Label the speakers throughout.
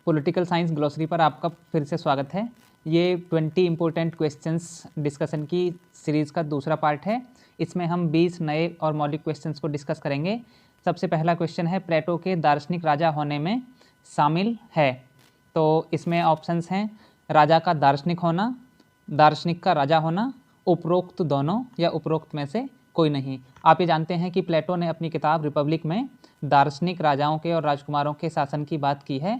Speaker 1: Political science glossary पर आपका फिर से स्वागत है। ये 20 इम्पोर्टेंट क्वेश्चंस डिस्कशन की सीरीज़ का दूसरा पार्ट है। इसमें हम 20 नए और मौलिक क्वेश्चंस को डिस्कस करेंगे। सबसे पहला क्वेश्चन है, प्लेटो के दार्शनिक राजा होने में शामिल है। तो इसमें ऑप्शंस हैं, राजा का दार्शनिक होना, दार्शनिक का राजा होना, उपरोक्त दोनों या उपरोक्त में से कोई नहीं। आप ये जानते हैं कि प्लेटो ने अपनी किताब रिपब्लिक में दार्शनिक राजाओं के और राजकुमारों के शासन की बात की है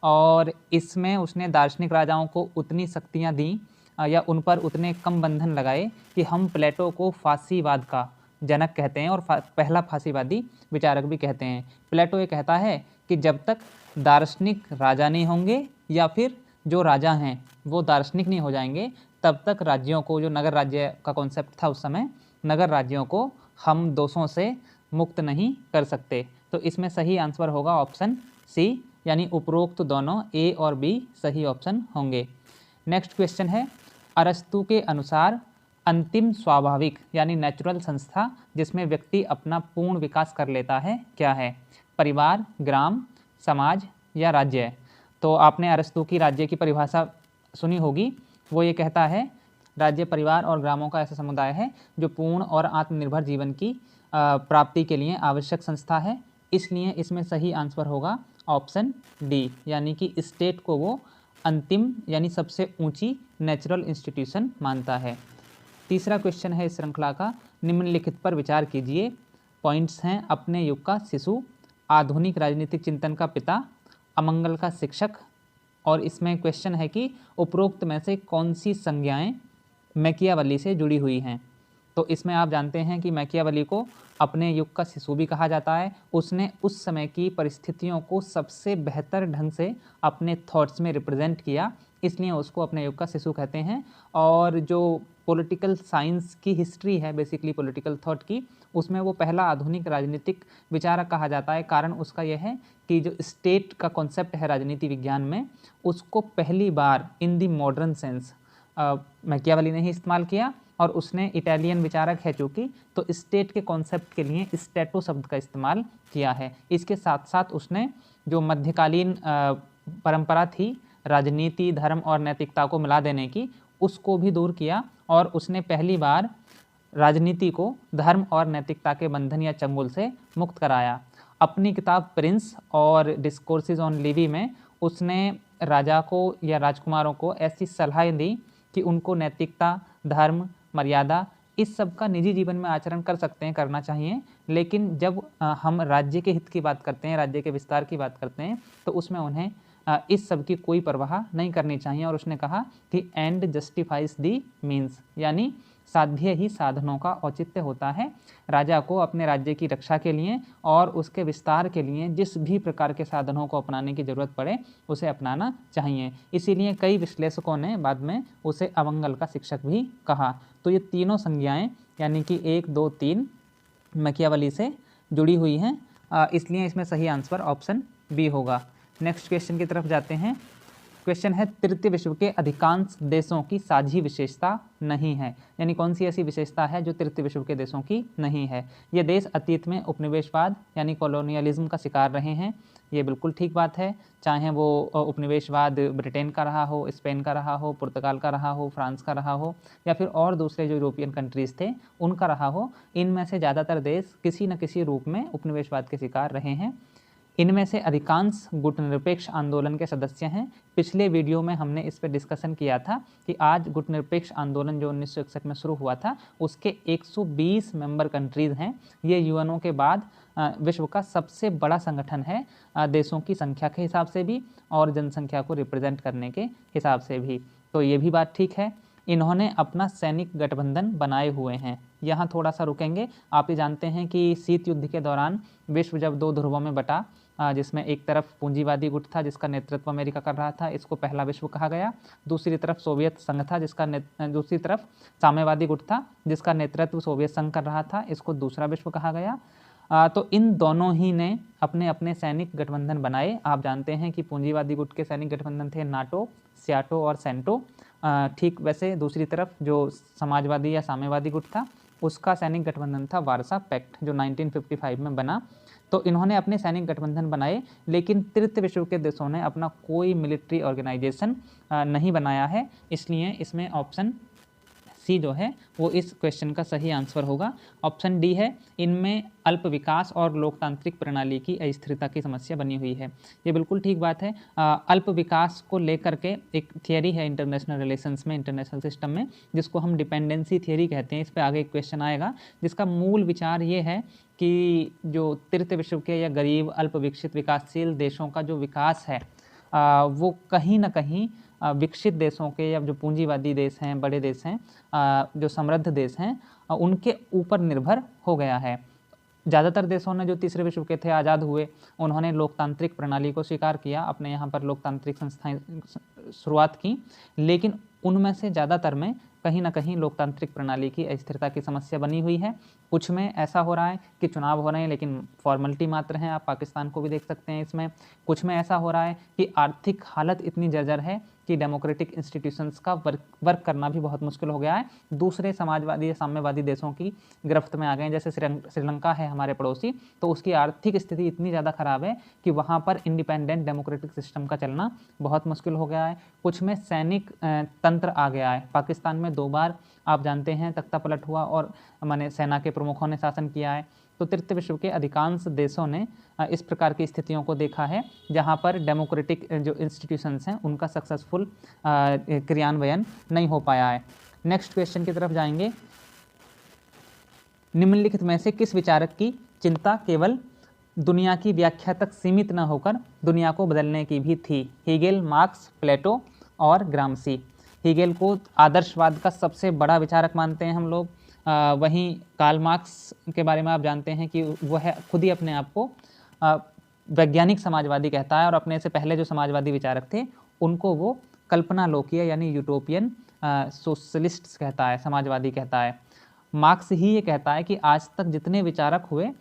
Speaker 1: और इसमें उसने दार्शनिक राजाओं को उतनी शक्तियां दी या उन पर उतने कम बंधन लगाए कि हम प्लेटो को फांसीवाद का जनक कहते हैं और पहला फांसीवादी विचारक भी कहते हैं। प्लेटो ये कहता है कि जब तक दार्शनिक राजा नहीं होंगे या फिर जो राजा हैं वो दार्शनिक नहीं हो जाएंगे, तब तक राज्यों को, जो नगर राज्य का कॉन्सेप्ट था उस समय, नगर राज्यों को हम दोषों से मुक्त नहीं कर सकते। तो इसमें सही आंसर होगा ऑप्शन सी, यानी उपरोक्त दोनों ए और बी सही ऑप्शन होंगे। नेक्स्ट क्वेश्चन है, अरस्तु के अनुसार अंतिम स्वाभाविक यानी नेचुरल संस्था जिसमें व्यक्ति अपना पूर्ण विकास कर लेता है क्या है? परिवार, ग्राम, समाज या राज्य? तो आपने अरस्तु की राज्य की परिभाषा सुनी होगी। वो ये कहता है, राज्य परिवार और ग्रामों का ऐसा समुदाय है जो पूर्ण और आत्मनिर्भर जीवन की प्राप्ति के लिए आवश्यक संस्था है। इसलिए इसमें सही आंसर होगा ऑप्शन डी, यानी कि स्टेट को वो अंतिम यानी सबसे ऊंची नेचुरल इंस्टीट्यूशन मानता है। तीसरा क्वेश्चन है इस श्रृंखला का, निम्नलिखित पर विचार कीजिए। पॉइंट्स हैं, अपने युग का शिशु, आधुनिक राजनीतिक चिंतन का पिता, अमंगल का शिक्षक। और इसमें क्वेश्चन है कि उपरोक्त में से कौन सी संज्ञाएं मैकियावेली से जुड़ी हुई हैं। तो इसमें आप जानते हैं कि मैकियावेली को अपने युग का शिशु भी कहा जाता है। उसने उस समय की परिस्थितियों को सबसे बेहतर ढंग से अपने थॉट्स में रिप्रेजेंट किया, इसलिए उसको अपने युग का शिशु कहते हैं। और जो पॉलिटिकल साइंस की हिस्ट्री है, बेसिकली पॉलिटिकल थॉट की, उसमें वो पहला आधुनिक राजनीतिक विचारक कहा जाता है। कारण उसका यह है कि जो स्टेट का कॉन्सेप्ट है राजनीति विज्ञान में, उसको पहली बार इन दी मॉडर्न सेंस मैकियावेली ने ही इस्तेमाल किया। और उसने इटालियन विचारक है चूँकि, तो स्टेट के कॉन्सेप्ट के लिए स्टेटो शब्द का इस्तेमाल किया है। इसके साथ साथ उसने जो मध्यकालीन परंपरा थी राजनीति, धर्म और नैतिकता को मिला देने की, उसको भी दूर किया और उसने पहली बार राजनीति को धर्म और नैतिकता के बंधन या चंगुल से मुक्त कराया। अपनी किताब प्रिंस और डिस्कोर्सेज ऑन लिवी में उसने राजा को या राजकुमारों को ऐसी सलाह दी कि उनको नैतिकता, धर्म, मर्यादा, इस सब का निजी जीवन में आचरण कर सकते हैं, करना चाहिए, लेकिन जब हम राज्य के हित की बात करते हैं, राज्य के विस्तार की बात करते हैं, तो उसमें उन्हें इस सब की कोई परवाह नहीं करनी चाहिए। और उसने कहा कि एंड जस्टिफाइज दी मीन्स, यानी साध्य ही साधनों का औचित्य होता है। राजा को अपने राज्य की रक्षा के लिए और उसके विस्तार के लिए जिस भी प्रकार के साधनों को अपनाने की जरूरत पड़े उसे अपनाना चाहिए। इसीलिए कई विश्लेषकों ने बाद में उसे अमंगल का शिक्षक भी कहा। तो ये तीनों संज्ञाएं यानी कि 1, 2, 3 मैकियावेली से जुड़ी हुई हैं, इसलिए इसमें सही आंसर ऑप्शन बी होगा। नेक्स्ट क्वेश्चन की तरफ जाते हैं। क्वेश्चन है, तृतीय विश्व के अधिकांश देशों की साझी विशेषता नहीं है, यानी कौन सी ऐसी विशेषता है जो तृतीय विश्व के देशों की नहीं है? ये देश अतीत में उपनिवेशवाद यानी कॉलोनियलिज्म का शिकार रहे हैं। ये बिल्कुल ठीक बात है, चाहे वो उपनिवेशवाद ब्रिटेन का रहा हो, स्पेन का रहा हो, पुर्तगाल का रहा हो, फ्रांस का रहा हो, या फिर और दूसरे जो यूरोपियन कंट्रीज़ थे उनका रहा हो। इनमें से ज़्यादातर देश किसी न किसी रूप में उपनिवेशवाद के शिकार रहे हैं। इनमें से अधिकांश गुटनिरपेक्ष आंदोलन के सदस्य हैं। पिछले वीडियो में हमने इस पर डिस्कशन किया था कि आज गुटनिरपेक्ष आंदोलन जो 1961 में शुरू हुआ था उसके 120 मेंबर कंट्रीज़ हैं। ये यूएनओ के बाद विश्व का सबसे बड़ा संगठन है, देशों की संख्या के हिसाब से भी और जनसंख्या को रिप्रेजेंट करने के हिसाब से भी। तो ये भी बात ठीक है। इन्होंने अपना सैनिक गठबंधन बनाए हुए हैं। यहाँ थोड़ा सा रुकेंगे। आप ये जानते हैं कि शीत युद्ध के दौरान विश्व जब 2 ध्रुवों में बटा, जिसमें एक तरफ पूंजीवादी गुट था जिसका नेतृत्व अमेरिका कर रहा था, इसको पहला विश्व कहा गया। दूसरी तरफ सोवियत संघ था दूसरी तरफ साम्यवादी गुट था जिसका नेतृत्व सोवियत संघ कर रहा था, इसको दूसरा विश्व कहा गया। तो इन दोनों ही ने अपने अपने सैनिक गठबंधन बनाए। आप जानते हैं कि पूंजीवादी गुट के सैनिक गठबंधन थे नाटो, स्याटो और सेंटो। ठीक वैसे दूसरी तरफ जो समाजवादी या साम्यवादी गुट था उसका सैनिक गठबंधन था वारसा पैक्ट, जो 1955 में बना। तो इन्होंने अपने सैनिक गठबंधन बनाए, लेकिन तृतीय विश्व के देशों ने अपना कोई मिलिट्री ऑर्गेनाइजेशन नहीं बनाया है। इसलिए इसमें ऑप्शन सी जो है वो इस क्वेश्चन का सही आंसर होगा। ऑप्शन डी है, इनमें अल्प विकास और लोकतांत्रिक प्रणाली की अस्थिरता की समस्या बनी हुई है। ये बिल्कुल ठीक बात है। अल्प विकास को लेकर के एक थियरी है इंटरनेशनल रिलेशंस में, इंटरनेशनल सिस्टम में, जिसको हम डिपेंडेंसी थियरी कहते हैं। इस पर आगे एक क्वेश्चन आएगा, जिसका मूल विचार ये है कि जो तृतीय विश्व के या गरीब अल्प विकसित विकासशील देशों का जो विकास है वो कहीं ना कहीं विकसित देशों के या जो पूंजीवादी देश हैं, बड़े देश हैं, जो समृद्ध देश हैं, उनके ऊपर निर्भर हो गया है। ज़्यादातर देशों ने जो तीसरे विश्व के थे, आज़ाद हुए, उन्होंने लोकतांत्रिक प्रणाली को स्वीकार किया, अपने यहाँ पर लोकतांत्रिक संस्थाएं शुरुआत की, लेकिन उनमें से ज़्यादातर में कहीं ना कहीं लोकतांत्रिक प्रणाली की अस्थिरता की समस्या बनी हुई है। कुछ में ऐसा हो रहा है कि चुनाव हो रहे हैं लेकिन फॉर्मेलिटी मात्र हैं, आप पाकिस्तान को भी देख सकते हैं इसमें। कुछ में ऐसा हो रहा है कि आर्थिक हालत इतनी जर्जर है कि डेमोक्रेटिक इंस्टीट्यूशंस का वर्क करना भी बहुत मुश्किल हो गया है। दूसरे समाजवादी या साम्यवादी देशों की गिरफ्त में आ गए हैं, जैसे श्रीलंका है हमारे पड़ोसी, तो उसकी आर्थिक स्थिति इतनी ज़्यादा ख़राब है कि वहाँ पर इंडिपेंडेंट डेमोक्रेटिक सिस्टम का चलना बहुत मुश्किल हो गया है। कुछ में सैनिक तंत्र आ गया है। पाकिस्तान में 2 बार आप जानते हैं तख्ता पलट हुआ और माने सेना के प्रमुखों ने शासन किया है। तो तृतीय विश्व के अधिकांश देशों ने इस प्रकार की स्थितियों को देखा है, जहां पर डेमोक्रेटिक जो इंस्टीट्यूशंस हैं उनका सक्सेसफुल क्रियान्वयन नहीं हो पाया है। नेक्स्ट क्वेश्चन की तरफ जाएंगे। निम्नलिखित में से किस विचारक की चिंता केवल दुनिया की व्याख्या तक सीमित न होकर दुनिया को बदलने की भी थी? हीगेल, मार्क्स, प्लेटो और ग्रामसी। हीगेल को आदर्शवाद का सबसे बड़ा विचारक मानते हैं हम लोग। वहीं कार्ल मार्क्स के बारे में आप जानते हैं कि वह खुद ही अपने आप को वैज्ञानिक समाजवादी कहता है, और अपने से पहले जो समाजवादी विचारक थे उनको वो कल्पना लोकीय यानी यूटोपियन सोशलिस्ट कहता है, समाजवादी कहता है। मार्क्स ही ये कहता है कि आज तक जितने विचारक हुए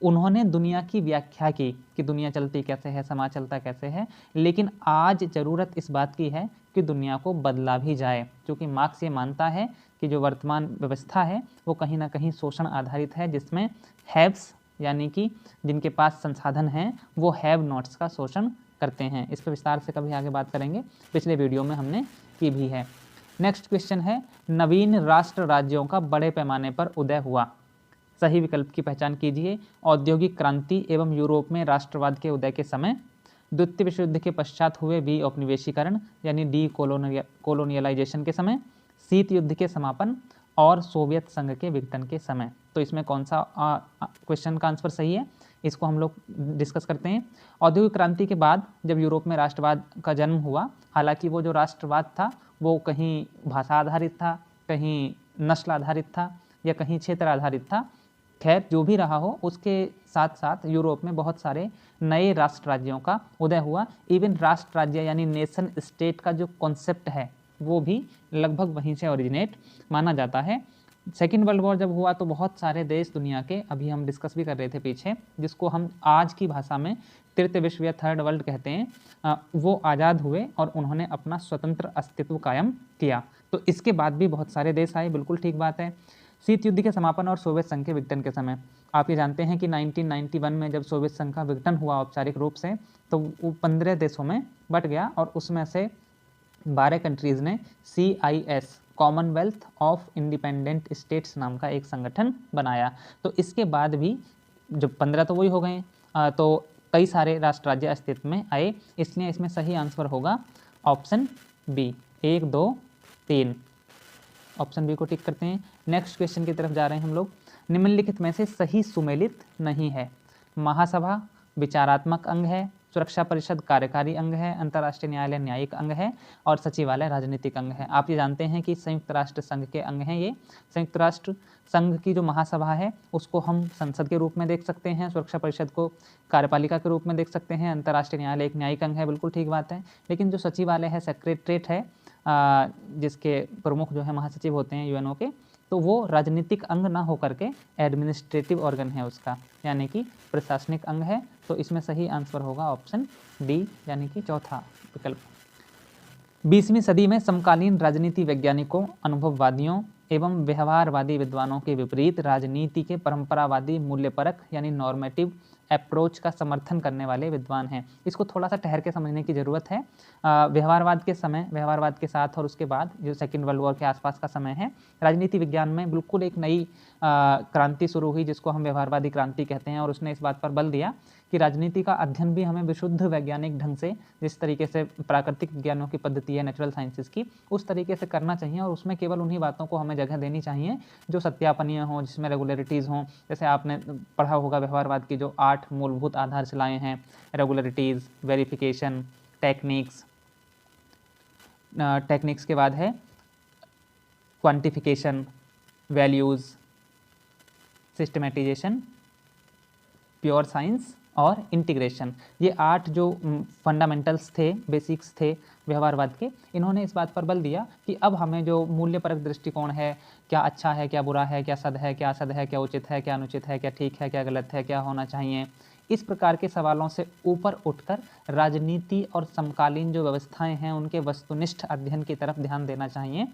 Speaker 1: उन्होंने दुनिया की व्याख्या की कि दुनिया चलती कैसे है, समाज चलता कैसे है, लेकिन आज ज़रूरत इस बात की है कि दुनिया को बदला भी जाए, क्योंकि मार्क्स ये मानता है कि जो वर्तमान व्यवस्था है वो कहीं ना कहीं शोषण आधारित है, जिसमें हैव्स यानी कि जिनके पास संसाधन हैं वो हैव नॉट्स का शोषण करते हैं। इस पर विस्तार से कभी आगे बात करेंगे, पिछले वीडियो में हमने की भी है। नेक्स्ट क्वेश्चन है, नवीन राष्ट्र राज्यों का बड़े पैमाने पर उदय हुआ। सही विकल्प की पहचान कीजिए। औद्योगिक क्रांति एवं यूरोप में राष्ट्रवाद के उदय के समय, द्वितीय विश्व युद्ध के पश्चात हुए विऔपनिवेशीकरण यानी डी कोलोनियलाइजेशन के समय, शीत युद्ध के समापन और सोवियत संघ के विघटन के समय। तो इसमें कौन सा क्वेश्चन का आंसर सही है, इसको हम लोग डिस्कस करते हैं। औद्योगिक क्रांति के बाद जब यूरोप में राष्ट्रवाद का जन्म हुआ, हालांकि वो जो राष्ट्रवाद था वो कहीं भाषा आधारित था, कहीं नस्ल आधारित था या कहीं क्षेत्र आधारित था। खैर जो भी रहा हो, उसके साथ साथ यूरोप में बहुत सारे नए राष्ट्र राज्यों का उदय हुआ। इवन राष्ट्र राज्य यानी नेशन स्टेट का जो कॉन्सेप्ट है वो भी लगभग वहीं से ओरिजिनेट माना जाता है। सेकेंड वर्ल्ड वॉर जब हुआ तो बहुत सारे देश दुनिया के, अभी हम डिस्कस भी कर रहे थे पीछे, जिसको हम आज की भाषा में तृतीय विश्व या थर्ड वर्ल्ड कहते हैं, वो आज़ाद हुए और उन्होंने अपना स्वतंत्र अस्तित्व कायम किया। तो इसके बाद भी बहुत सारे देश आए, बिल्कुल ठीक बात है। शीत युद्ध के समापन और सोवियत संघ के विघटन के समय, आप ये जानते हैं कि 1991 में जब सोवियत संघ का विघटन हुआ औपचारिक रूप से, तो वो 15 देशों में बट गया और उसमें से 12 कंट्रीज़ ने CIS Commonwealth of independent states नाम का एक संगठन बनाया। तो इसके बाद भी जब 15 तो वही हो गए, तो कई सारे राष्ट्र राज्य अस्तित्व में आए। इसलिए इसमें सही आंसर होगा ऑप्शन बी, 1, 2, 3। ऑप्शन बी को टिक करते हैं। नेक्स्ट क्वेश्चन की तरफ जा रहे हैं हम लोग। निम्नलिखित में से सही सुमेलित नहीं है। महासभा विचारात्मक अंग है, सुरक्षा परिषद कार्यकारी अंग है, अंतर्राष्ट्रीय न्यायालय न्यायिक अंग है और सचिवालय राजनीतिक अंग है। आप ये जानते हैं कि संयुक्त राष्ट्र संघ के अंग हैं ये। संयुक्त राष्ट्र संघ की जो महासभा है उसको हम संसद के रूप में देख सकते हैं, सुरक्षा परिषद को कार्यपालिका के रूप में देख सकते हैं, अंतर्राष्ट्रीय न्यायालय एक न्यायिक अंग है, बिल्कुल ठीक बात है। लेकिन जो सचिवालय है, सेक्रेटरीट है, जिसके प्रमुख जो है महासचिव होते हैं यूएनओ के, तो वो राजनीतिक अंग ना होकर के एडमिनिस्ट्रेटिव ऑर्गन है उसका, यानी कि प्रशासनिक अंग है। तो इसमें सही आंसर होगा ऑप्शन डी, यानी कि चौथा विकल्प। 20वीं सदी में समकालीन राजनीति वैज्ञानिकों, अनुभववादियों एवं व्यवहारवादी विद्वानों के विपरीत राजनीति के परंपरावादी मूल्यपरक यानी नॉर्मेटिव अप्रोच का समर्थन करने वाले विद्वान हैं। इसको थोड़ा सा ठहर के समझने की ज़रूरत है। व्यवहारवाद के समय, व्यवहारवाद के साथ और उसके बाद जो सेकेंड वर्ल्ड वॉर के आसपास का समय है, राजनीति विज्ञान में बिल्कुल एक नई क्रांति शुरू हुई जिसको हम व्यवहारवादी क्रांति कहते हैं। और उसने इस बात पर बल दिया कि राजनीति का अध्ययन भी हमें विशुद्ध वैज्ञानिक ढंग से, जिस तरीके से प्राकृतिक विज्ञानों की पद्धति है नेचुरल साइंसेज की, उस तरीके से करना चाहिए। और उसमें केवल उन्हीं बातों को हमें जगह देनी चाहिए जो सत्यापनीय हों, जिसमें रेगुलरिटीज़ हों। जैसे आपने पढ़ा होगा व्यवहारवाद की जो 8 मूलभूत आधारशिलाएँ हैं, रेगुलरिटीज़, वेरिफिकेशन, टेक्निक्स, टेक्निक्स के बाद है क्वांटिफिकेशन, वैल्यूज़, सिस्टमेटाइजेशन, प्योर साइंस और इंटीग्रेशन। ये 8 जो फंडामेंटल्स थे, बेसिक्स थे व्यवहारवाद के, इन्होंने इस बात पर बल दिया कि अब हमें जो मूल्यपरक दृष्टिकोण है, क्या अच्छा है, क्या बुरा है, क्या सद है, क्या असद है, क्या उचित है, क्या अनुचित है, क्या ठीक है, क्या गलत है, क्या होना चाहिए, इस प्रकार के सवालों से ऊपर उठकर राजनीति और समकालीन जो व्यवस्थाएं हैं उनके वस्तुनिष्ठ अध्ययन की तरफ ध्यान देना चाहिए।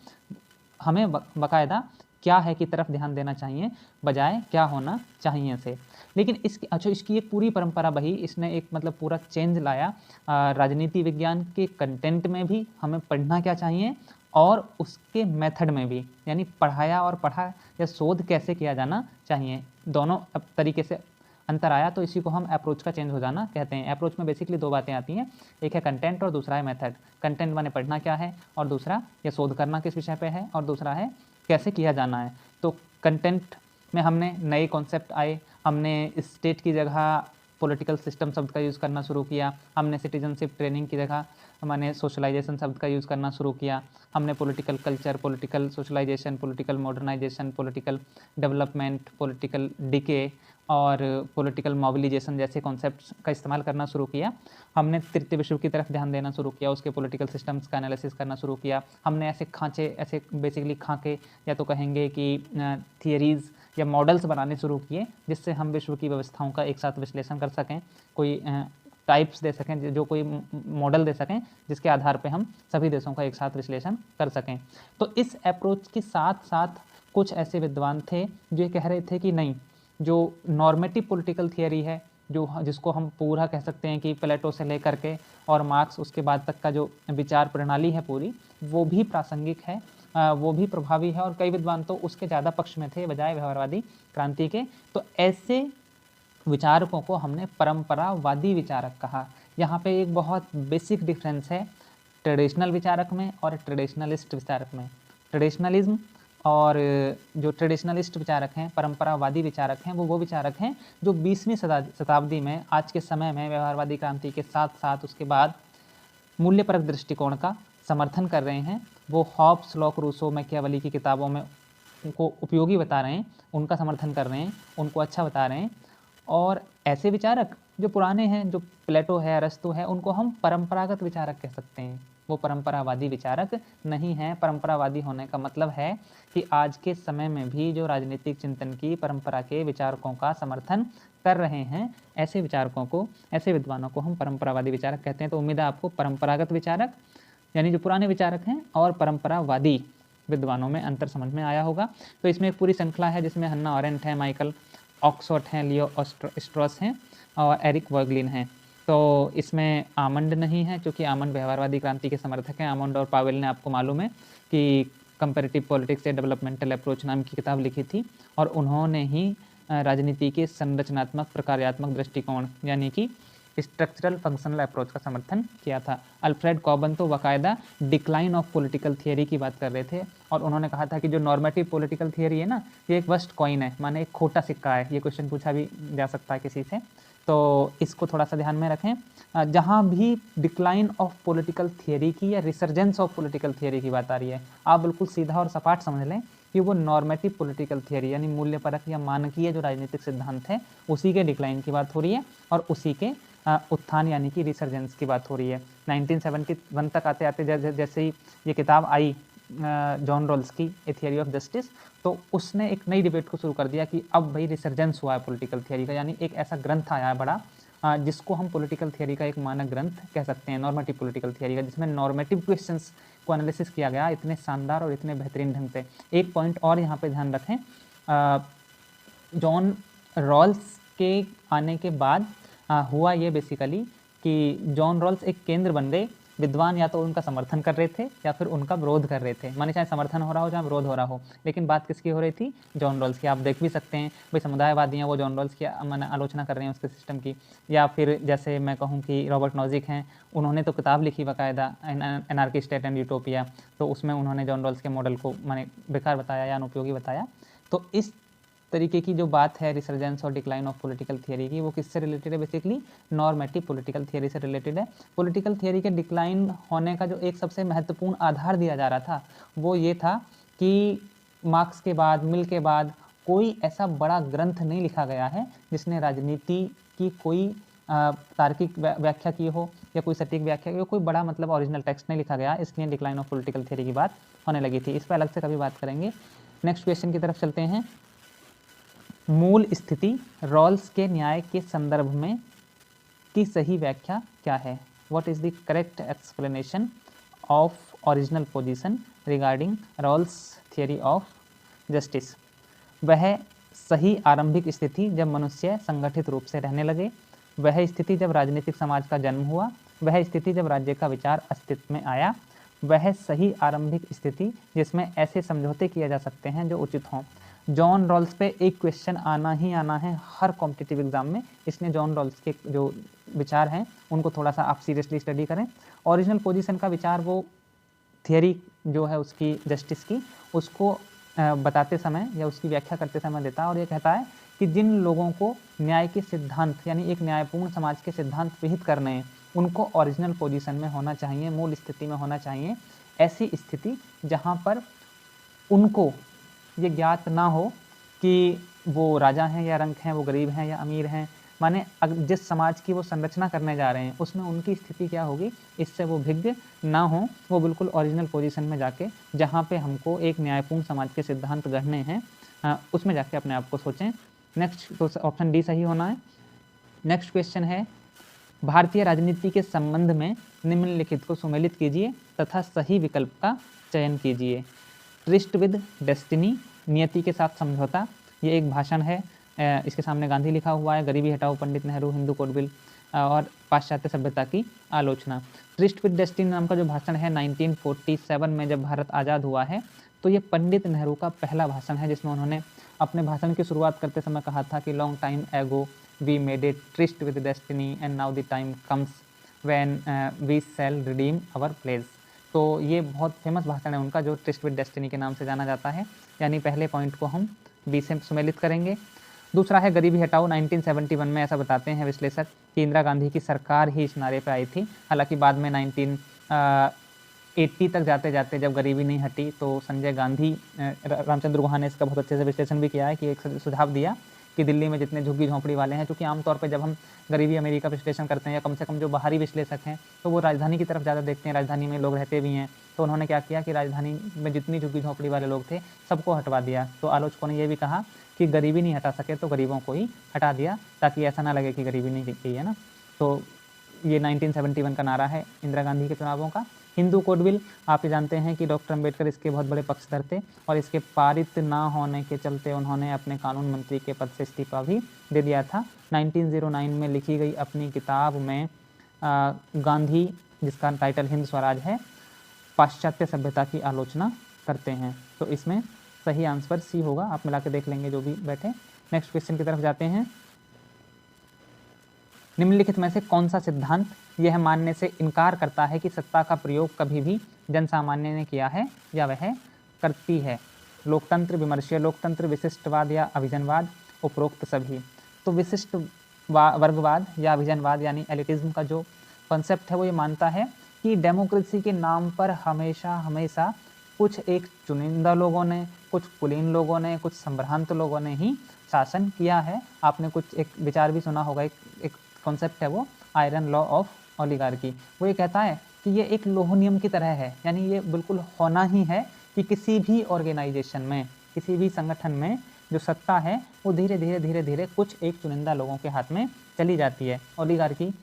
Speaker 1: हमें बाकायदा क्या है की तरफ ध्यान देना चाहिए, बजाय क्या होना चाहिए से। लेकिन इसकी एक पूरी परंपरा बही, इसने एक मतलब पूरा चेंज लाया राजनीति विज्ञान के कंटेंट में भी, हमें पढ़ना क्या चाहिए, और उसके मेथड में भी, यानी पढ़ाया और पढ़ा या शोध कैसे किया जाना चाहिए, दोनों तरीके से अंतर आया। तो इसी को हम अप्रोच का चेंज हो जाना कहते हैं। अप्रोच में बेसिकली 2 बातें आती हैं, एक है कंटेंट और दूसरा है मेथड। कंटेंट माने पढ़ना क्या है, और दूसरा या शोध करना किस विषय पे है, और दूसरा है कैसे किया जाना है। तो कंटेंट में हमने नए कॉन्सेप्ट आए, हमने स्टेट की जगह पॉलिटिकल सिस्टम शब्द का यूज़ करना शुरू किया, हमने सिटीजनशिप ट्रेनिंग की जगह मैंने सोशलाइजेशन शब्द का यूज़ करना शुरू किया, हमने political culture, political socialisation, political modernisation, political development, political decay और पॉलिटिकल मोबिलाइजेशन जैसे कॉन्सेप्ट्स का इस्तेमाल करना शुरू किया। हमने तृतीय विश्व की तरफ ध्यान देना शुरू किया, उसके पॉलिटिकल सिस्टम्स का एनालिसिस करना शुरू किया। हमने ऐसे खांचे, ऐसे बेसिकली खाके या तो कहेंगे कि थियरीज़ या मॉडल्स बनाने शुरू किए, जिससे हम विश्व की व्यवस्थाओं का एक साथ विश्लेषण कर सकें, कोई टाइप्स दे सकें, जो कोई मॉडल दे सकें जिसके आधार पे हम सभी देशों का एक साथ विश्लेषण कर सकें। तो इस अप्रोच के साथ साथ कुछ ऐसे विद्वान थे जो ये कह रहे थे कि नहीं, जो नॉर्मेटिव पॉलिटिकल थियरी है, जिसको हम पूरा कह सकते हैं कि प्लेटो से लेकर के और मार्क्स उसके बाद तक का जो विचार प्रणाली है पूरी, वो भी प्रासंगिक है, वो भी प्रभावी है, और कई विद्वान तो उसके ज़्यादा पक्ष में थे बजाय व्यवहारवादी क्रांति के। तो ऐसे विचारकों को हमने परंपरावादी विचारक कहा। यहाँ पे एक बहुत बेसिक डिफरेंस है ट्रेडिशनल विचारक में और ट्रेडिशनलिस्ट विचारक में। ट्रेडिशनलिज्म और जो ट्रेडिशनलिस्ट विचारक हैं, परंपरावादी विचारक हैं, वो विचारक हैं जो 20वीं शताब्दी में, आज के समय में व्यवहारवादी क्रांति के साथ साथ उसके बाद मूल्यपरक दृष्टिकोण का समर्थन कर रहे हैं। वो हॉब्स, लॉक, रूसो, मैकियावेली की किताबों में उनको उपयोगी बता रहे हैं, उनका समर्थन कर रहे हैं, उनको अच्छा बता रहे हैं। और ऐसे विचारक जो पुराने हैं, जो प्लेटो है, अरस्तु है, उनको हम परंपरागत विचारक कह सकते हैं, वो परंपरावादी विचारक नहीं हैं। परंपरावादी होने का मतलब है कि आज के समय में भी जो राजनीतिक चिंतन की परंपरा के विचारकों का समर्थन कर रहे हैं, ऐसे विचारकों को, ऐसे विद्वानों को हम परंपरावादी विचारक कहते हैं। तो उम्मीद है आपको परंपरागत विचारक यानी जो पुराने विचारक हैं और परंपरावादी विद्वानों में अंतर समझ में आया होगा। तो इसमें एक पूरी श्रृंखला है जिसमें हन्ना अरेंट है, माइकल ऑक्सफोर्ड हैं, लियो स्ट्रॉस हैं और एरिक वर्गलिन हैं। तो इसमें आमंड नहीं है, क्योंकि आमंड व्यवहारवादी क्रांति के समर्थक हैं। आमंड और पावेल ने, आपको मालूम है कि कंपैरेटिव पॉलिटिक्स ए डेवलपमेंटल अप्रोच नाम की किताब लिखी थी, और उन्होंने ही राजनीति के संरचनात्मक प्रकार्यात्मक दृष्टिकोण यानी कि स्ट्रक्चरल फंक्शनल अप्रोच का समर्थन किया था। अल्फ्रेड कॉबन तो बाकायदा डिक्लाइन ऑफ पॉलिटिकल थियरी की बात कर रहे थे, और उन्होंने कहा था कि जो नॉर्मेटिव पॉलिटिकल थियरी है ना, ये एक वस्ट कॉइन है, माने एक खोटा सिक्का है। ये क्वेश्चन पूछा भी जा सकता है किसी से, तो इसको थोड़ा सा ध्यान में रखें। जहाँ भी डिक्लाइन ऑफ पॉलिटिकल थियरी की या रिसर्जेंस ऑफ पॉलिटिकल थियरी की बात आ रही है, आप बिल्कुल सीधा और सपाट समझ लें कि वो नॉर्मेटिव पॉलिटिकल थियरी यानी मूल्यपरक या मानकीय जो राजनीतिक सिद्धांत है, उसी के डिक्लाइन की बात हो रही है, और उसी के उत्थान यानी कि रिसर्जेंस की बात हो रही है। 1971 तक आते आते जैसे ही ये किताब आई जॉन रॉल्स की ए थियरी ऑफ जस्टिस, तो उसने एक नई डिबेट को शुरू कर दिया कि अब भाई रिसर्जेंस हुआ है पॉलिटिकल थियरी का, यानी एक ऐसा ग्रंथ आया है बड़ा, जिसको हम पॉलिटिकल थियरी का एक मानक ग्रंथ कह सकते हैं, नॉर्मेटिव पॉलिटिकल थियरी का, जिसमें नॉर्मेटिव क्वेश्चंस को एनालिसिस किया गया इतने शानदार और इतने बेहतरीन ढंग से। एक पॉइंट और यहाँ पे ध्यान रखें, जॉन रॉल्स के आने के बाद हुआ ये बेसिकली कि जॉन रॉल्स एक केंद्र बन गए। विद्वान या तो उनका समर्थन कर रहे थे या फिर उनका विरोध कर रहे थे, माने चाहे समर्थन हो रहा हो चाहे विरोध हो रहा हो, लेकिन बात किसकी हो रही थी? जॉन रॉल्स की। आप देख भी सकते हैं भाई समुदायवादी हैं वो जॉन रॉल्स की माने आलोचना कर रहे हैं उसके सिस्टम की। या फिर जैसे मैं कहूँ कि रॉबर्ट नॉजिक हैं, उन्होंने तो किताब लिखी बाकायदा एनार्की स्टेट एंड यूटोपिया, तो उसमें उन्होंने जॉन रॉल्स के मॉडल को माने बेकार बताया या अनुपयोगी बताया। तो इस तरीके की जो बात है रिसर्जेंस और डिक्लाइन ऑफ पॉलिटिकल थियरी की, वो किससे रिलेटेड है? बेसिकली नॉर्मेटिव पॉलिटिकल थियरी से रिलेटेड है। पॉलिटिकल थियरी के डिक्लाइन होने का जो एक सबसे महत्वपूर्ण आधार दिया जा रहा था वो ये था कि मार्क्स के बाद, मिल के बाद कोई ऐसा बड़ा ग्रंथ नहीं लिखा गया है जिसने राजनीति की कोई तार्किक व्याख्या की हो या कोई सटीक व्याख्या की हो, कोई बड़ा मतलब ओरिजिनल टेक्स्ट नहीं लिखा गया, इसलिए डिक्लाइन ऑफ पॉलिटिकल थियरी की बात होने लगी थी। इस पर अलग से कभी बात करेंगे। नेक्स्ट क्वेश्चन की तरफ चलते हैं। मूल स्थिति रॉल्स के न्याय के संदर्भ में की सही व्याख्या क्या है? What is the correct explanation of original position regarding Rawls theory of justice? वह सही आरंभिक स्थिति जब मनुष्य संगठित रूप से रहने लगे, वह स्थिति जब राजनीतिक समाज का जन्म हुआ, वह स्थिति जब राज्य का विचार अस्तित्व में आया, वह सही आरंभिक स्थिति जिसमें ऐसे समझौते किए जा सकते हैं जो उचित हों। जॉन रॉल्स पे एक क्वेश्चन आना ही आना है हर कॉम्पिटिटिव एग्जाम में, इसलिए जॉन रॉल्स के जो विचार हैं उनको थोड़ा सा आप सीरियसली स्टडी करें। ओरिजिनल पोजीशन का विचार वो थियरी जो है उसकी जस्टिस की, उसको बताते समय या उसकी व्याख्या करते समय देता है, और ये कहता है कि जिन लोगों को न्याय के सिद्धांत यानी एक न्यायपूर्ण समाज के सिद्धांत विहित करने हैं उनको ओरिजिनल पोजीशन में होना चाहिए, मूल स्थिति में होना चाहिए। ऐसी स्थिति जहाँ पर उनको ये ज्ञात ना हो कि वो राजा हैं या रंक हैं, वो गरीब हैं या अमीर हैं, माने जिस समाज की वो संरचना करने जा रहे हैं उसमें उनकी स्थिति क्या होगी, इससे वो भिन्न ना हो, वो बिल्कुल ओरिजिनल पोजीशन में जाके जहाँ पे हमको एक न्यायपूर्ण समाज के सिद्धांत गढ़ने हैं उसमें जाके अपने आप को सोचें। नेक्स्ट तो ऑप्शन डी सही होना है। नेक्स्ट क्वेश्चन है, भारतीय राजनीति के संबंध में निम्नलिखित को सुमेलित कीजिए तथा सही विकल्प का चयन कीजिए। ट्रिस्ट विद डेस्टिनी, नियति के साथ समझौता, ये एक भाषण है, इसके सामने गांधी लिखा हुआ है। गरीबी हटाओ पंडित नेहरू, हिंदू कोड बिल और पाश्चात्य सभ्यता की आलोचना। ट्रिस्ट विद डेस्टिनी नाम का जो भाषण है 1947 में जब भारत आज़ाद हुआ है, तो ये पंडित नेहरू का पहला भाषण है जिसमें उन्होंने अपने भाषण की शुरुआत करते समय कहा था कि long time ago we made a tryst with destiny and now the time comes when we shall redeem our place. तो ये बहुत फेमस भाषण है उनका जो ट्रिस्ट विद डेस्टिनी के नाम से जाना जाता है, यानी पहले पॉइंट को हम बी से सुमेलित करेंगे। दूसरा है गरीबी हटाओ, 1971 में ऐसा बताते हैं विश्लेषक कि इंदिरा गांधी की सरकार ही इस नारे पर आई थी। हालांकि बाद में 1980 तक जाते जाते जब गरीबी नहीं हटी तो संजय गांधी, रामचंद्र गुहा ने इसका बहुत अच्छे से विश्लेषण भी किया है कि एक सुझाव दिया कि दिल्ली में जितने झुग्गी झोंपड़ी वाले हैं, क्योंकि आमतौर पे जब हम गरीबी अमीरी का विश्लेषण करते हैं या कम से कम जो बाहरी विश्लेषक हैं तो वो राजधानी की तरफ ज़्यादा देखते हैं, राजधानी में लोग रहते भी हैं, तो उन्होंने क्या किया कि राजधानी में जितनी झुग्गी झोंपड़ी वाले लोग थे सबको हटवा दिया। तो आलोचकों ने ये भी कहा कि गरीबी नहीं हटा सके तो गरीबों को ही हटा दिया ताकि ऐसा ना लगे कि गरीबी नहीं गई है ना। तो ये 1971 का नारा है इंदिरा गांधी के चुनावों का। हिंदू कोड बिल, आप ये जानते हैं कि डॉक्टर अम्बेडकर इसके बहुत बड़े पक्षधर थे और इसके पारित ना होने के चलते उन्होंने अपने कानून मंत्री के पद से इस्तीफा भी दे दिया था। 1909 में लिखी गई अपनी किताब में गांधी, जिसका टाइटल हिंद स्वराज है, पाश्चात्य सभ्यता की आलोचना करते हैं। तो इसमें सही आंसर सी होगा, आप मिला के देख लेंगे जो भी बैठे। नेक्स्ट क्वेश्चन की तरफ जाते हैं। निम्नलिखित में से कौन सा सिद्धांत यह मानने से इनकार करता है कि सत्ता का प्रयोग कभी भी जन सामान्य ने किया है या वह करती है? लोकतंत्र, विमर्शीय लोकतंत्र, विशिष्टवाद या अभिजनवाद, उपरोक्त सभी। तो विशिष्ट वर्गवाद या अभिजनवाद यानी एलिटिज्म का जो कॉन्सेप्ट है वो ये मानता है कि डेमोक्रेसी के नाम पर हमेशा हमेशा कुछ एक चुनिंदा लोगों ने, कुछ कुलीन लोगों ने, कुछ संभ्रांत लोगों ने ही शासन किया है। आपने कुछ एक विचार भी सुना होगा, एक कॉन्सेप्ट है वो आयरन लॉ ऑफ ओलिगार्की। वो ये कहता है कि ये एक लोह नियम की तरह है, यानी ये बिल्कुल होना ही है कि किसी भी ऑर्गेनाइजेशन में, किसी भी संगठन में जो सत्ता है वो धीरे धीरे धीरे धीरे कुछ एक चुनिंदा लोगों के हाथ में चली जाती है, ओलिगार्की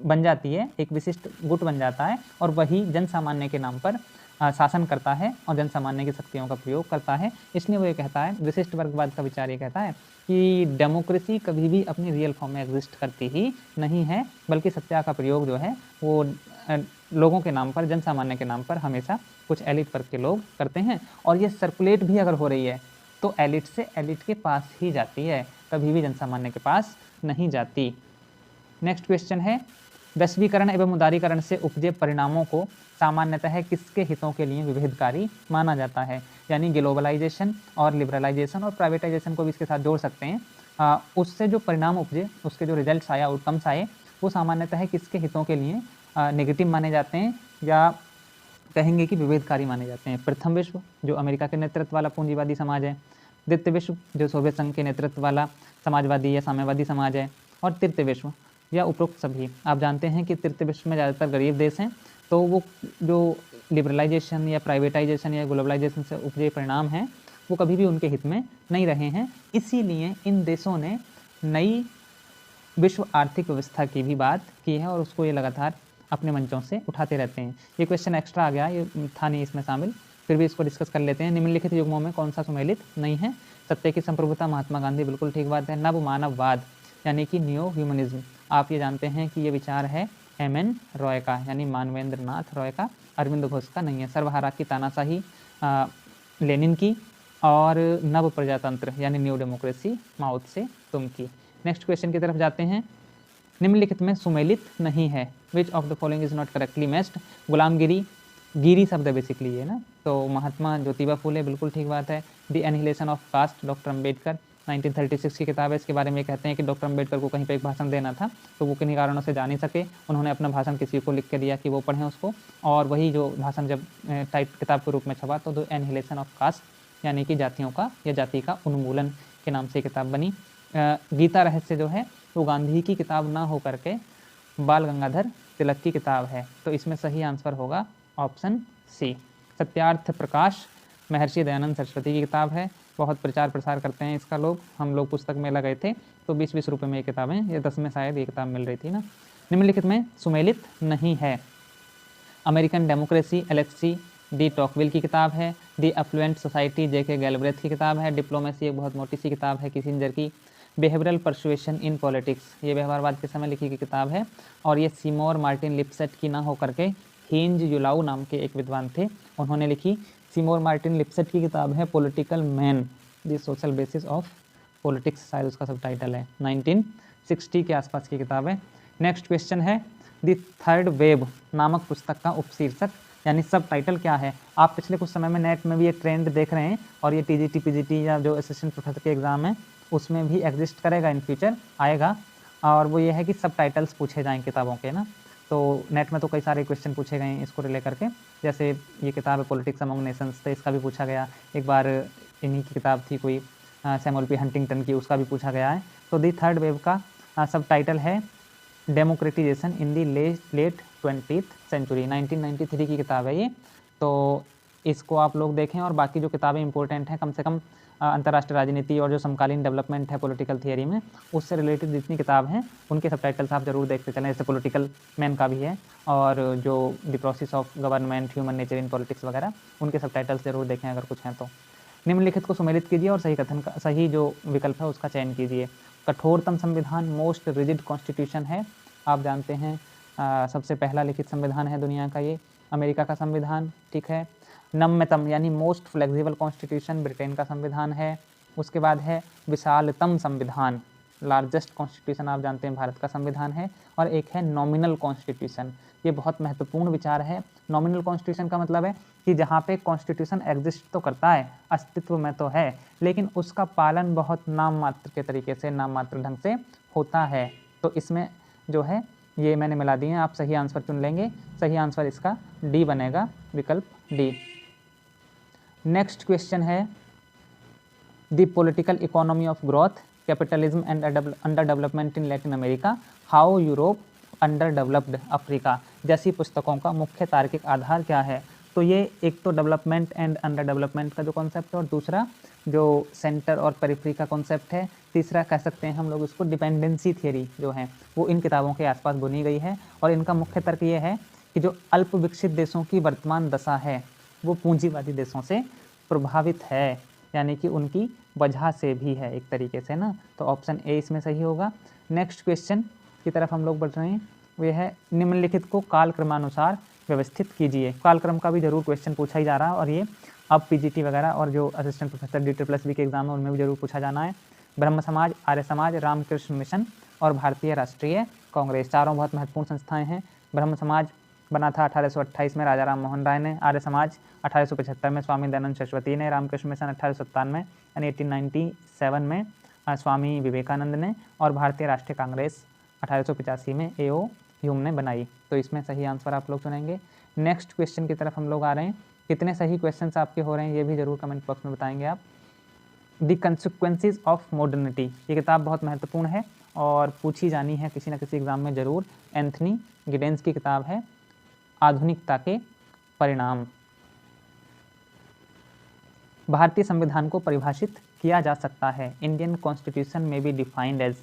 Speaker 1: बन जाती है, एक विशिष्ट गुट बन जाता है और वही जन सामान्य के नाम पर शासन करता है और जन सामान्य की शक्तियों का प्रयोग करता है। इसलिए वो ये कहता है, विशिष्ट वर्गवाद का विचार ये कहता है कि डेमोक्रेसी कभी भी अपनी रियल फॉर्म में एग्जिस्ट करती ही नहीं है, बल्कि सत्ता का प्रयोग जो है वो लोगों के नाम पर, जन सामान्य के नाम पर हमेशा कुछ एलिट वर्ग के लोग करते हैं। और ये सर्कुलेट भी अगर हो रही है तो एलिट से एलिट के पास ही जाती है, कभी भी जनसामान्य के पास नहीं जाती। नेक्स्ट क्वेश्चन है, वैश्वीकरण एवं उदारीकरण से उपजे परिणामों को सामान्यतः किसके हितों के लिए विभेदकारी माना जाता है? यानी ग्लोबलाइजेशन और लिबरलाइजेशन और प्राइवेटाइजेशन को भी इसके साथ जोड़ सकते हैं। उससे जो परिणाम उपजे, उसके जो रिजल्ट्स आए, आउटकम्स आए, वो सामान्यतः किसके हितों के लिए नेगेटिव माने जाते हैं या कहेंगे कि विभेदकारी माने जाते हैं? प्रथम विश्व, जो अमेरिका के नेतृत्व वाला पूंजीवादी समाज है। द्वितीय विश्व, जो सोवियत संघ के नेतृत्व वाला समाजवादी या साम्यवादी समाज है। और तृतीय विश्व या उपरोक्त सभी। आप जानते हैं कि तृतीय विश्व में ज़्यादातर गरीब देश हैं, तो वो जो लिबरलाइजेशन या प्राइवेटाइजेशन या ग्लोबलाइजेशन से उपजे परिणाम हैं वो कभी भी उनके हित में नहीं रहे हैं। इसीलिए इन देशों ने नई विश्व आर्थिक व्यवस्था की भी बात की है और उसको ये लगातार अपने मंचों से उठाते रहते हैं। ये क्वेश्चन एक्स्ट्रा आ गया, ये था नहीं इसमें शामिल, फिर भी इसको डिस्कस कर लेते हैं। निम्नलिखित युग्मों में कौन सा सुमेलित नहीं है? सत्य की संप्रभुता, महात्मा गांधी, बिल्कुल ठीक बात है। नव मानववाद यानी कि न्यू ह्यूमनिज्म, आप ये जानते हैं कि ये विचार है M.N. रॉय का, यानी मानवेंद्र नाथ रॉय का, अरविंद घोष का नहीं है। सर्वहारा की तानाशाही लेनिन की, और नव प्रजातंत्र यानी न्यू डेमोक्रेसी माओ त्से तुंग की। नेक्स्ट क्वेश्चन की तरफ जाते हैं। निम्नलिखित में सुमेलित नहीं है, which of the following is not correctly matched? गुलामगिरी, गिरी शब्द बेसिकली है ना, तो महात्मा ज्योतिबा फूले, बिल्कुल ठीक बात है। The annihilation of caste, doctor Ambedkar, 1936 की किताब है। इसके बारे में कहते हैं कि डॉक्टर अम्बेडकर को कहीं पे एक भाषण देना था, तो वो किन्हीं कारणों से जा नहीं सके। उन्होंने अपना भाषण किसी को लिख के दिया कि वो पढ़ें उसको, और वही जो भाषण जब टाइप किताब के रूप में छपा तो द एनिहिलेशन ऑफ कास्ट यानी कि जातियों का या जाति का उन्मूलन के नाम से किताब बनी। गीता रहस्य जो है वो गांधी की किताब ना हो करके बाल गंगाधर तिलक की किताब है, तो इसमें सही आंसर होगा ऑप्शन सी। सत्यार्थ प्रकाश महर्षि दयानंद सरस्वती की किताब है, बहुत प्रचार प्रसार करते हैं इसका लोग। हम लोग पुस्तक मेला गए थे तो 20-20 रुपये में ये किताबें, ये 10 में शायद ये किताब मिल रही थी ना। निम्नलिखित में सुमेलित नहीं है। अमेरिकन डेमोक्रेसी एलेक्सी डी टॉकविल की किताब है। दी अफ्लुएंट सोसाइटी J.K. गैलब्रेथ की किताब है। डिप्लोमेसी एक बहुत मोटी सी किताब है किसिंजर की। बिहेवियरल परसुएशन इन पॉलिटिक्स, ये व्यवहारवाद के समय लिखी गई किताब है, और ये सीमोर मार्टिन लिपसेट की ना होकर के हिंज युलाउ नाम के एक विद्वान थे, उन्होंने लिखी। सीमोर मार्टिन लिपसेट की किताब है political man, the social basis of politics, शायद उसका सब टाइटल है, 1960 के आसपास की किताब है। नेक्स्ट क्वेश्चन है, द थर्ड वेव नामक पुस्तक का उपशीर्षक यानी सब टाइटल क्या है? आप पिछले कुछ समय में नेट में भी ये ट्रेंड देख रहे हैं, और ये TGT PGT या जो असिस्टेंट प्रोफेसर के एग्ज़ाम है उसमें भी एग्जिस्ट करेगा, इन फ्यूचर आएगा। और वो ये है कि सब टाइटल्स पूछे जाएँ किताबों के ना, तो नेट में तो कई सारे क्वेश्चन पूछे गए हैं इसको रिले करके। जैसे ये किताब है पॉलिटिक्स अमंग नेशंस, तो इसका भी पूछा गया। एक बार इन्हीं की किताब थी कोई सैमुअल P. हंटिंगटन की, उसका भी पूछा गया है। तो दी थर्ड वेव का सब टाइटल है डेमोक्रेटाइजेशन इन दी लेट 20th सेंचुरी, 1993 की किताब है ये। तो इसको आप लोग देखें, और बाकी जो किताबें इंपॉर्टेंट हैं, कम से कम अंतर्राष्ट्रीय राजनीति और जो समकालीन डेवलपमेंट है पॉलिटिकल थियरी में, उससे रिलेटेड जितनी किताब हैं उनके सब टाइटल्स आप जरूर देखते चलें। जैसे पॉलिटिकल मैन का भी है, और जो the process of government, human nature in politics वगैरह, उनके सब टाइटल्स जरूर देखें अगर कुछ हैं तो। निम्नलिखित को सुमेलित कीजिए और सही कथन का, सही जो विकल्प है उसका चयन कीजिए। कठोरतम संविधान, मोस्ट रिजिड कॉन्स्टिट्यूशन है, आप जानते हैं सबसे पहला लिखित संविधान है दुनिया का ये, अमेरिका का संविधान, ठीक है। नम्यतम यानी मोस्ट फ्लेक्सिबल कॉन्स्टिट्यूशन, ब्रिटेन का संविधान है। उसके बाद है विशालतम संविधान, लार्जेस्ट कॉन्स्टिट्यूशन, आप जानते हैं भारत का संविधान है। और एक है नॉमिनल कॉन्स्टिट्यूशन, ये बहुत महत्वपूर्ण विचार है। नॉमिनल कॉन्स्टिट्यूशन का मतलब है कि जहाँ पे कॉन्स्टिट्यूशन एग्जिस्ट तो करता है, अस्तित्व में तो है, लेकिन उसका पालन बहुत नाम मात्र के तरीके से, नाम मात्र ढंग से होता है। तो इसमें जो है ये मैंने मिला दिए हैं, आप सही आंसर चुन लेंगे। सही आंसर इसका डी बनेगा, विकल्प डी। नेक्स्ट क्वेश्चन है, the political economy of growth, capitalism and under development in Latin America, how Europe under developed Africa जैसी पुस्तकों का मुख्य तार्किक आधार क्या है? तो ये एक तो डेवलपमेंट एंड अंडर डेवलपमेंट का जो कॉन्सेप्ट है, और दूसरा जो सेंटर और पेरिफेरी का कॉन्सेप्ट है, तीसरा कह सकते हैं हम लोग इसको डिपेंडेंसी थियरी जो है, वो इन किताबों के आसपास बुनी गई है। और इनका मुख्य तर्क ये है कि जो अल्प विकसित देशों की वर्तमान दशा है वो पूंजीवादी देशों से प्रभावित है, यानी कि उनकी वजह से भी है एक तरीके से ना, तो ऑप्शन ए इसमें सही होगा। नेक्स्ट क्वेश्चन की तरफ हम लोग बढ़ रहे हैं, वह है निम्नलिखित को कालक्रमानुसार व्यवस्थित कीजिए। कालक्रम का भी जरूर क्वेश्चन पूछा ही जा रहा है, और ये अब पीजीटी वगैरह और जो असिस्टेंट प्रोफेसर DTPLSB के एग्जाम है उनमें भी जरूर पूछा जाना है। ब्रह्म समाज, आर्य समाज, रामकृष्ण मिशन और भारतीय राष्ट्रीय कांग्रेस, चारों बहुत महत्वपूर्ण संस्थाएं हैं। ब्रह्म समाज बना था 1828 में राजा राम मोहन राय ने, आर्य समाज 1875 में स्वामी दयानंद सरस्वती ने, रामकृष्ण मिशन 1897 में यानी 1897 में स्वामी विवेकानंद ने, और भारतीय राष्ट्रीय कांग्रेस 1885 में AO ह्यूम ने बनाई। तो इसमें सही आंसर आप लोग चुनेंगे। नेक्स्ट क्वेश्चन की तरफ हम लोग आ रहे हैं। कितने सही क्वेश्चंस आपके हो रहे हैं ये भी जरूर कमेंट बॉक्स में बताएंगे आप। द कंसिक्वेंसेस ऑफ मॉडर्निटी, ये किताब बहुत महत्वपूर्ण है और पूछी जानी है किसी न किसी एग्जाम में जरूर। एंथनी गिडेंस की किताब है आधुनिकता के परिणाम। भारतीय संविधान को परिभाषित किया जा सकता है, इंडियन कॉन्स्टिट्यूशन में बी डिफाइंड एज,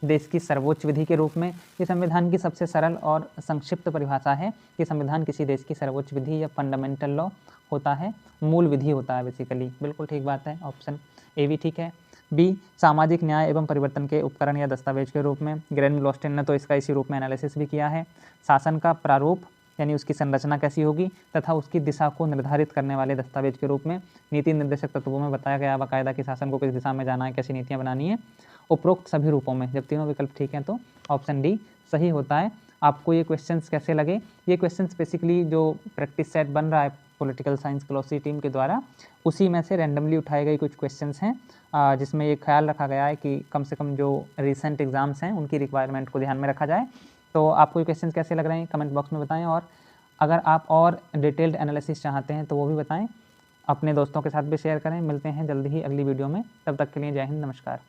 Speaker 1: देश की सर्वोच्च विधि के रूप में। ये संविधान की सबसे सरल और संक्षिप्त परिभाषा है कि संविधान किसी देश की सर्वोच्च विधि या फंडामेंटल लॉ होता है, मूल विधि होता है बेसिकली। बिल्कुल ठीक बात है, ऑप्शन ए भी ठीक है। बी सामाजिक न्याय एवं परिवर्तन के उपकरण या दस्तावेज के रूप में, ग्रेन ग्लोस्टेन ने तो इसका इसी रूप में एनालिसिस भी किया है। शासन का प्रारूप यानी उसकी संरचना कैसी होगी तथा उसकी दिशा को निर्धारित करने वाले दस्तावेज के रूप में। नीति निर्देशक तत्वों में बताया गया बाकायदा कि शासन को किस दिशा में जाना है, कैसी नीतियां बनानी है। उपरोक्त सभी रूपों में, जब तीनों विकल्प ठीक हैं तो ऑप्शन डी सही होता है। आपको ये क्वेश्चंस कैसे लगे? ये क्वेश्चंस बेसिकली जो प्रैक्टिस सेट बन रहा है पॉलिटिकल साइंस क्लॉसी टीम के द्वारा, उसी में से रैंडमली उठाए गए कुछ क्वेश्चंस हैं, जिसमें ये ख्याल रखा गया है कि कम से कम जो रिसेंट एग्जाम्स हैं उनकी रिक्वायरमेंट को ध्यान में रखा जाए। तो आपको ये क्वेश्चंस कैसे लग रहे हैं कमेंट बॉक्स में बताएं, और अगर आप और डिटेल्ड एनालिसिस चाहते हैं तो वो भी बताएं, अपने दोस्तों के साथ भी शेयर करें। मिलते हैं जल्दी ही अगली वीडियो में, तब तक के लिए जय हिंद, नमस्कार।